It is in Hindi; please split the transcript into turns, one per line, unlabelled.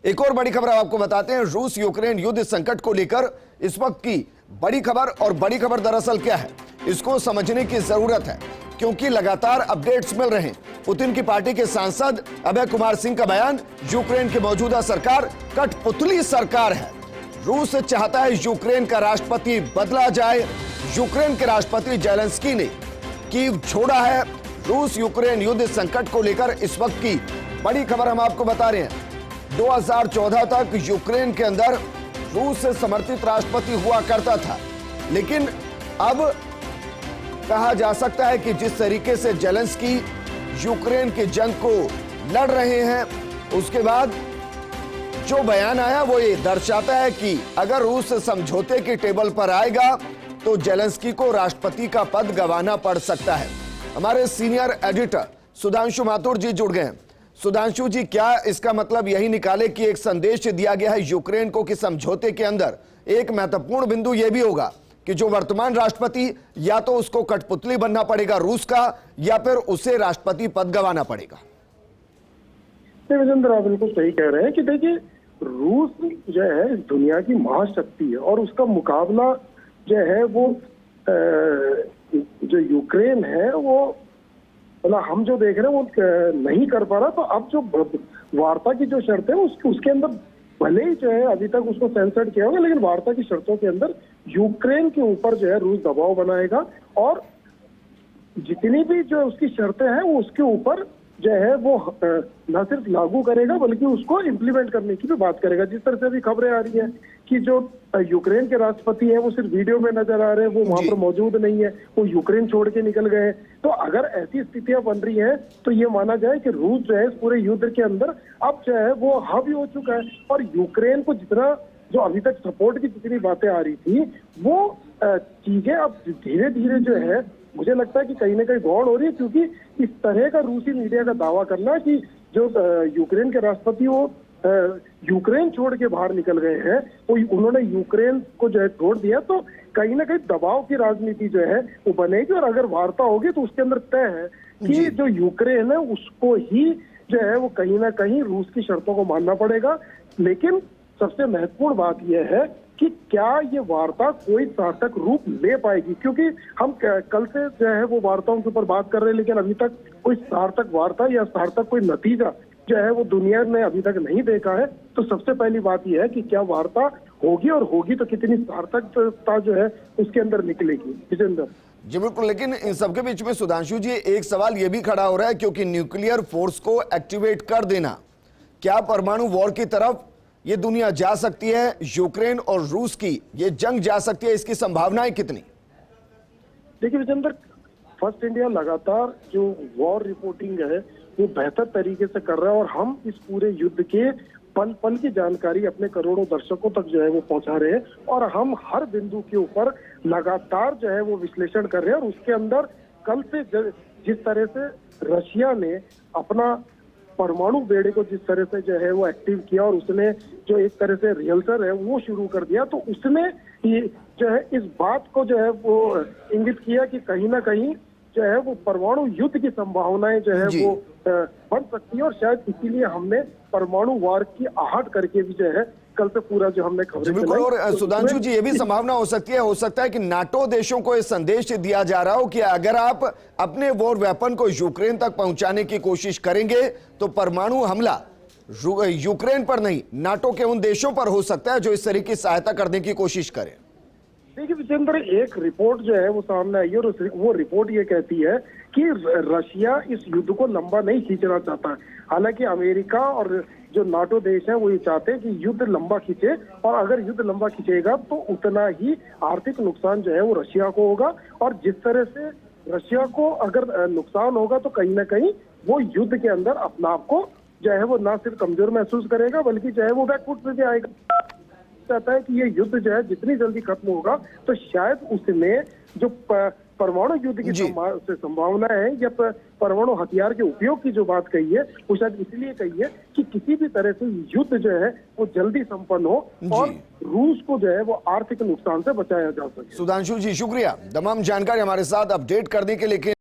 एक और बड़ी खबर आपको बताते हैं। रूस यूक्रेन युद्ध संकट को लेकर इस वक्त की बड़ी खबर, और बड़ी खबर दरअसल क्या है इसको समझने की जरूरत है, क्योंकि लगातार अपडेट्स मिल रहे हैं। पुतिन की पार्टी के सांसद अभय कुमार सिंह का बयान, यूक्रेन की मौजूदा सरकार कठपुतली सरकार है। रूस चाहता है यूक्रेन का राष्ट्रपति बदला जाए। यूक्रेन के राष्ट्रपति जेलेंस्की ने कीव छोड़ा है। रूस यूक्रेन युद्ध संकट को लेकर इस वक्त की बड़ी खबर हम आपको बता रहे हैं। 2014 तक यूक्रेन के अंदर रूस से समर्थित राष्ट्रपति हुआ करता था, लेकिन अब कहा जा सकता है कि जिस तरीके से जेलेंस्की यूक्रेन की जंग को लड़ रहे हैं, उसके बाद जो बयान आया वो ये दर्शाता है कि अगर रूस समझौते की टेबल पर आएगा तो जेलेंस्की को राष्ट्रपति का पद गंवाना पड़ सकता है। हमारे सीनियर एडिटर सुधांशु माथुर जी जुड़ गए हैं। सुधांशु जी, क्या इसका मतलब यही निकाले कि एक संदेश दिया गया है यूक्रेन को कि समझौते के अंदर एक महत्वपूर्ण बिंदु यह भी होगा कि जो वर्तमान राष्ट्रपति, या तो उसको कठपुतली बनना पड़ेगा रूस का, या फिर उसे राष्ट्रपति पद गंवाना पड़ेगा?
विजेंद्र, आप बिल्कुल सही कह रहे हैं कि देखिए, रूस जो है दुनिया की महाशक्ति है और उसका मुकाबला जो है वो जो यूक्रेन है वो मतलब हम जो देख रहे हैं वो नहीं कर पा रहा। तो अब जो वार्ता की जो शर्त है उसके अंदर भले ही जो है अभी तक उसको सेंसर्ड किया होगा, लेकिन वार्ता की शर्तों के अंदर यूक्रेन के ऊपर जो है रूस दबाव बनाएगा और जितनी भी जो उसकी शर्तें हैं वो उसके ऊपर जो है वो न सिर्फ लागू करेगा बल्कि उसको इम्प्लीमेंट करने की भी बात करेगा। जिस तरह से अभी खबरें आ रही हैं कि जो यूक्रेन के राष्ट्रपति हैं वो सिर्फ वीडियो में नजर आ रहे हैं, वो वहां पर मौजूद नहीं है, वो यूक्रेन छोड़ के निकल गए हैं। तो अगर ऐसी स्थितियां बन रही हैं तो ये माना जाए कि रूस जो है इस पूरे युद्ध के अंदर अब जो है वो हावी हो चुका है और यूक्रेन को जितना जो अभी तक सपोर्ट की जितनी बातें आ रही थी वो चीजें अब धीरे धीरे जो है मुझे लगता है कि कहीं ना कहीं गौड़ हो रही है, क्योंकि इस तरह का रूसी मीडिया का दावा करना कि जो यूक्रेन के राष्ट्रपति वो यूक्रेन छोड़ के बाहर निकल गए हैं, वो उन्होंने यूक्रेन को जो है छोड़ दिया, तो कहीं ना कहीं दबाव की राजनीति जो है वो बनेगी और अगर वार्ता होगी तो उसके अंदर तय है कि जो यूक्रेन है उसको ही जो है वो कहीं ना कहीं रूस की शर्तों को मानना पड़ेगा। लेकिन सबसे महत्वपूर्ण बात यह है कि क्या ये वार्ता कोई सार्थक रूप ले पाएगी, क्योंकि हम कल से जो है वो वार्ताओं के ऊपर बात कर रहे हैं, लेकिन अभी तक कोई सार्थक वार्ता या सार्थक कोई नतीजा जो है वो दुनिया ने अभी तक नहीं देखा है। तो सबसे पहली बात यह है कि क्या वार्ता होगी और होगी तो कितनी सार्थकता जो है उसके अंदर निकलेगी। विजेंद्र
जी बिल्कुल, लेकिन इन सबके बीच में सुधांशु जी एक सवाल ये भी खड़ा हो रहा है, क्योंकि न्यूक्लियर फोर्स को एक्टिवेट कर देना, क्या परमाणु वॉर की तरफ ये दुनिया जा सकती है? यूक्रेन और रूस की ये जंग जा सकती है, इसकी संभावनाएं कितनी?
देखिए विजेंद्र, फर्स्ट इंडिया लगातार जो वॉर रिपोर्टिंग है वो बेहतर तरीके से कर रहा है और हम इस पूरे युद्ध के पल पल की जानकारी अपने करोड़ों दर्शकों तक जो है वो पहुंचा रहे हैं और हम हर बिंदु के ऊपर लगातार जो है वो विश्लेषण कर रहे हैं। और उसके अंदर कल से जिस तरह से रशिया ने अपना परमाणु बेड़े को जिस तरह से जो है वो एक्टिव किया और उसने जो एक तरह से रिहर्सल है वो शुरू कर दिया, तो उसने ये जो है इस बात को जो है वो इंगित किया कि कहीं ना कहीं जो है वो परमाणु युद्ध की संभावनाएं जो है वो बन सकती है और शायद इसीलिए हमने परमाणु वार की आहट करके भी जो है कल से पूरा जो हमने खबरें
बिल्कुल। और सुधांशु जी ये भी संभावना हो सकता है कि नाटो देशों को यह संदेश दिया जा रहा हो कि अगर आप अपने वॉर वेपन को यूक्रेन तक पहुंचाने की कोशिश करेंगे तो परमाणु हमला यूक्रेन पर नहीं, नाटो के उन देशों पर हो सकता है जो इस तरह की सहायता करने की कोशिश करें।
देखिए विजेंद्र, एक रिपोर्ट जो है वो सामने आई है और वो रिपोर्ट ये कहती है कि रशिया इस युद्ध को लंबा नहीं खींचना चाहता। हालांकि अमेरिका और जो नाटो देश है वो ये चाहते हैं कि युद्ध लंबा खींचे और अगर युद्ध लंबा खींचेगा तो उतना ही आर्थिक नुकसान जो है वो रशिया को होगा और जिस तरह से रशिया को अगर नुकसान होगा तो कहीं ना कहीं वो युद्ध के अंदर अपना आप को जो है वो ना सिर्फ कमजोर महसूस करेगा बल्कि जो है वो बैकफुट पे भी आएगा। चाहता है कि ये युद्ध जो है जितनी जल्दी खत्म होगा तो शायद उसमें जो परमाणु युद्ध की संभावना है या परमाणु हथियार के उपयोग की जो बात कही है वो शायद इसलिए कही है कि किसी भी तरह से युद्ध जो है वो जल्दी संपन्न हो और रूस को जो है वो आर्थिक नुकसान से बचाया जा सके।
सुधांशु जी शुक्रिया तमाम जानकारी हमारे साथ अपडेट करने के लिए।